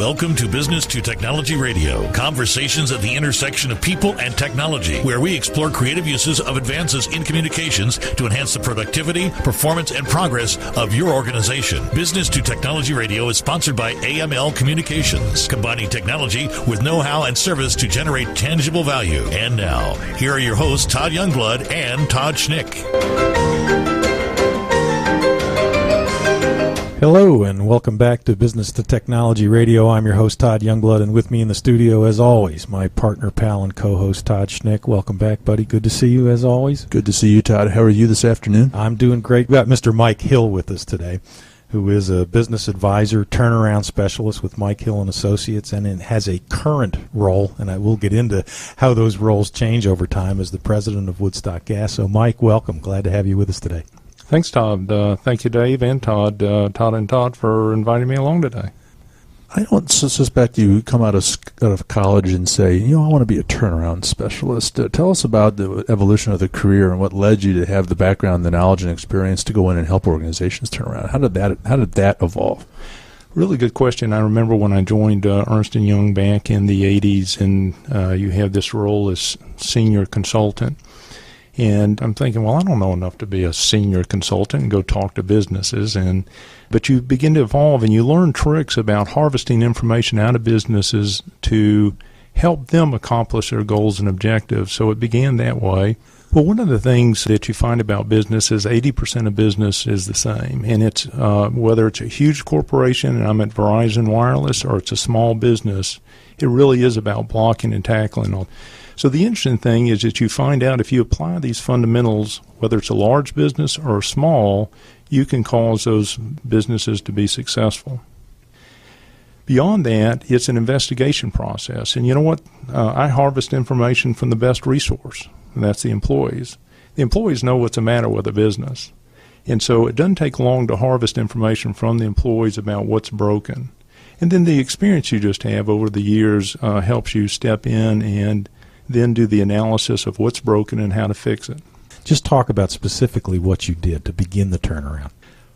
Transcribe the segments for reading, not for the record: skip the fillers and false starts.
Welcome to Business to Technology Radio, conversations at the intersection of people and technology, where we explore creative uses of advances in communications to enhance the productivity, performance, and progress of your organization. Business to Technology Radio is sponsored by AML Communications, combining technology with know-how and service to generate tangible value. And now, here are your hosts, Todd Youngblood and Todd Schnick. Hello, and welcome back to Business to Technology Radio. I'm your host, Todd Youngblood, and with me in the studio, as always, my partner, pal, and co-host, Todd Schnick. Welcome back, buddy. Good to see you, as always. Good to see you, Todd. How are you this afternoon? I'm doing great. We've got Mr. Mike Hill with us today, who is a business advisor, turnaround specialist with Mike Hill and Associates, and has a current role, and I will get into how those roles change over time, as the president of Woodstock Gas. So, Mike, welcome. Glad to have you with us today. Thanks, Todd. Thank you, Dave and Todd, Todd, for inviting me along today. I don't suspect you come out of college and say, I want to be a turnaround specialist. Tell us about the evolution of the career and what led you to have the background, the knowledge, and experience to go in and help organizations turn around. How did that evolve? Really good question. I remember when I joined Ernst & Young back in the 80s, and you had this role as senior consultant. And I'm thinking, well, I don't know enough to be a senior consultant and go talk to businesses. But you begin to evolve and you learn tricks about harvesting information out of businesses to help them accomplish their goals and objectives. So it began that way. Well, one of the things that you find about business is 80% of business is the same. And it's whether it's a huge corporation, and I'm at Verizon Wireless, or it's a small business, it really is about blocking and tackling. So the interesting thing is that you find out if you apply these fundamentals, whether it's a large business or a small, you can cause those businesses to be successful. Beyond that, it's an investigation process. And you know what? I harvest information from the best resource, and that's the employees. The employees know what's the matter with a business. And so it doesn't take long to harvest information from the employees about what's broken. And then the experience you just have over the years helps you step in and then do the analysis of what's broken and how to fix it. Just talk about specifically what you did to begin the turnaround.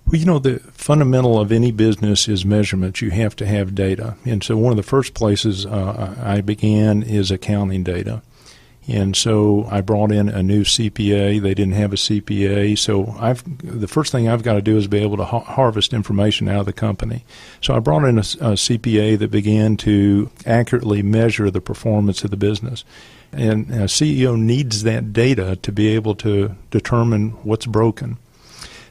Well, the fundamental of any business is measurement. You have to have data. And so one of the first places I began is accounting data. And so I brought in a new CPA. They didn't have a CPA. So the first thing I've got to do is be able to harvest information out of the company. So I brought in a CPA that began to accurately measure the performance of the business. And a CEO needs that data to be able to determine what's broken.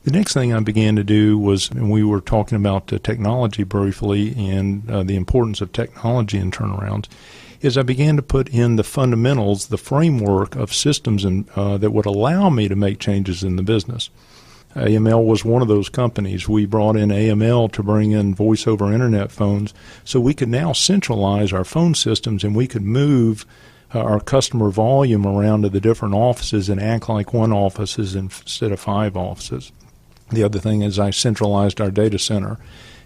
The next thing I began to do was, and we were talking about technology briefly and the importance of technology in turnarounds, is I began to put in the fundamentals, the framework of systems that would allow me to make changes in the business. AML was one of those companies. We brought in AML to bring in voice-over internet phones so we could now centralize our phone systems and we could move our customer volume around to the different offices and act like one office instead of 5 offices. The other thing is I centralized our data center.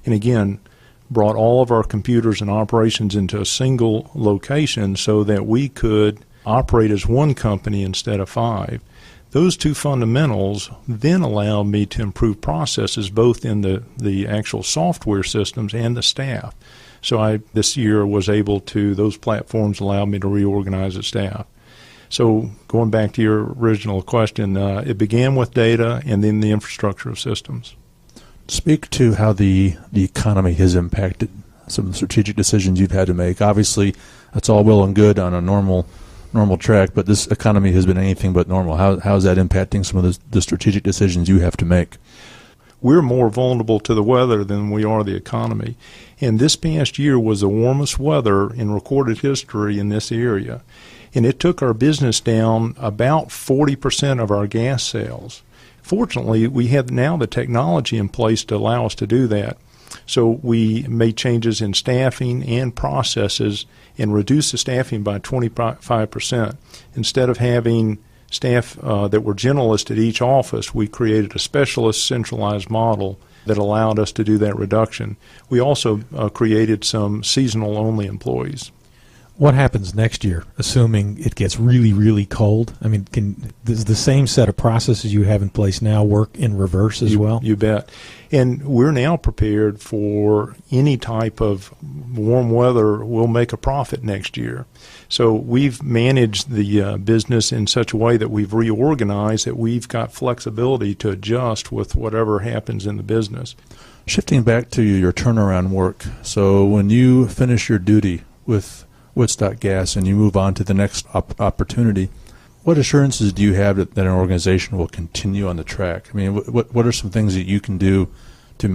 And again, brought all of our computers and operations into a single location so that we could operate as one company instead of 5. Those two fundamentals then allowed me to improve processes both in the actual software systems and the staff. So this year was able to, those platforms allowed me to reorganize the staff. So going back to your original question, it began with data and then the infrastructure of systems. Speak to how the economy has impacted some of the strategic decisions you've had to make. Obviously, that's all well and good on a normal track, but this economy has been anything but normal. How is that impacting some of the strategic decisions you have to make? We're more vulnerable to the weather than we are the economy. And this past year was the warmest weather in recorded history in this area. And it took our business down about 40% of our gas sales. Fortunately, we have now the technology in place to allow us to do that. So we made changes in staffing and processes and reduced the staffing by 25%. Instead of having staff that were generalists at each office, we created a specialist centralized model that allowed us to do that reduction. We also created some seasonal-only employees. What happens next year, assuming it gets really, really cold? I mean, does the same set of processes you have in place now work in reverse as well? You bet. And we're now prepared for any type of warm weather. We'll make a profit next year. So we've managed the business in such a way that we've reorganized, that we've got flexibility to adjust with whatever happens in the business. Shifting back to your turnaround work, so when you finish your duty with Woodstock Gas and you move on to the next opportunity, what assurances do you have that an organization will continue on the track? I mean, what are some things that you can do to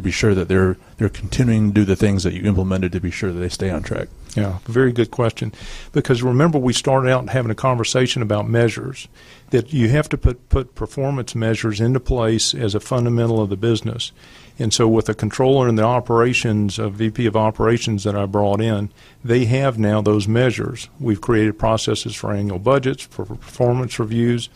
be sure that they're continuing to do the things that you implemented to be sure that they stay on track? Yeah, very good question. Because remember, we started out having a conversation about measures, that you have to put performance measures into place as a fundamental of the business. And so with the controller and the operations, VP of operations that I brought in, they have now those measures. We've created processes for annual budgets, for performance reviews,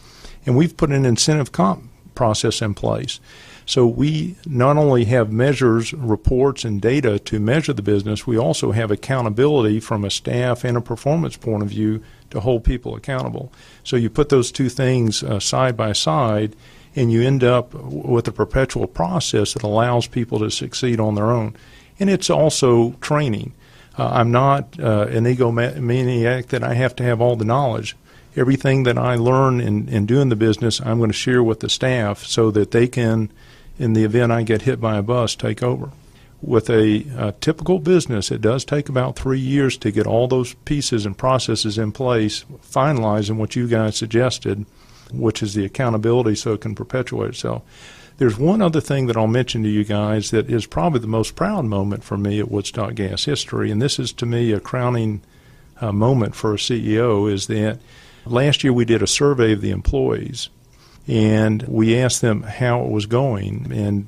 and we've put an incentive comp process in place. So we not only have measures, reports, and data to measure the business, we also have accountability from a staff and a performance point of view to hold people accountable. So you put those two things side by side, and you end up with a perpetual process that allows people to succeed on their own. And it's also training. I'm not an egomaniac that I have to have all the knowledge. Everything that I learn in doing the business, I'm going to share with the staff so that they can, in the event I get hit by a bus, take over. With a typical business, it does take about 3 years to get all those pieces and processes in place, finalizing what you guys suggested, which is the accountability so it can perpetuate itself. There's one other thing that I'll mention to you guys that is probably the most proud moment for me at Woodstock Gas history, and this is to me a crowning moment for a CEO, is that last year we did a survey of the employees, and we asked them how it was going, and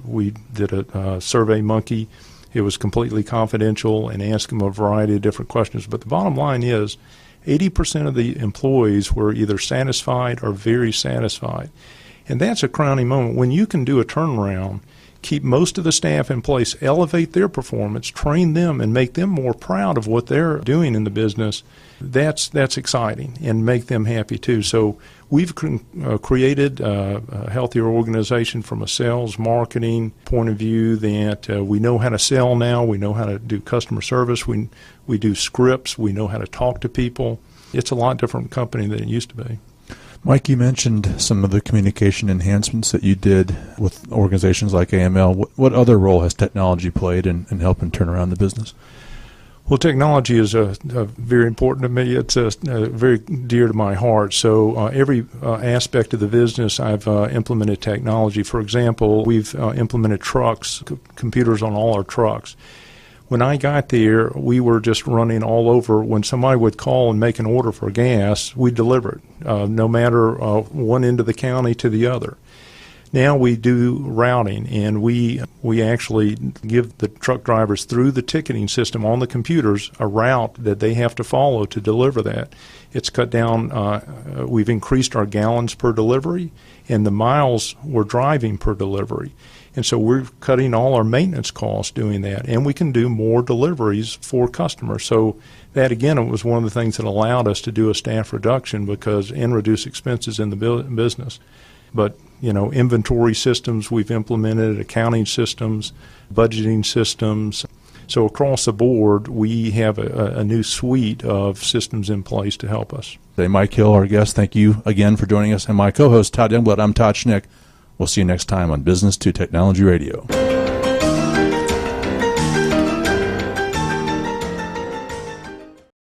we did a survey monkey. It was completely confidential and asked them a variety of different questions, but the bottom line is 80% of the employees were either satisfied or very satisfied. And that's a crowning moment. When you can do a turnaround, keep most of the staff in place, elevate their performance, train them, and make them more proud of what they're doing in the business, that's exciting, and make them happy too. So we've created a healthier organization from a sales, marketing point of view, that we know how to sell now, we know how to do customer service, we do scripts, we know how to talk to people. It's a lot different company than it used to be. Mike, you mentioned some of the communication enhancements that you did with organizations like AML. What other role has technology played in helping turn around the business? Well, technology is very important to me. It's very dear to my heart. So every aspect of the business, I've implemented technology. For example, we've implemented computers on all our trucks. When I got there, we were just running all over. When somebody would call and make an order for gas, we deliver it, no matter one end of the county to the other. Now we do routing, and we actually give the truck drivers through the ticketing system on the computers a route that they have to follow to deliver that. It's cut down. We've increased our gallons per delivery and the miles we're driving per delivery. And so we're cutting all our maintenance costs doing that, and we can do more deliveries for customers. So that, again, it was one of the things that allowed us to do a staff reduction and reduce expenses in the business. But, inventory systems we've implemented, accounting systems, budgeting systems. So across the board, we have a new suite of systems in place to help us. Hey, Mike Hill, our guest, thank you again for joining us. And my co-host, Todd Youngblood, I'm Todd Schnick. We'll see you next time on Business to Technology Radio.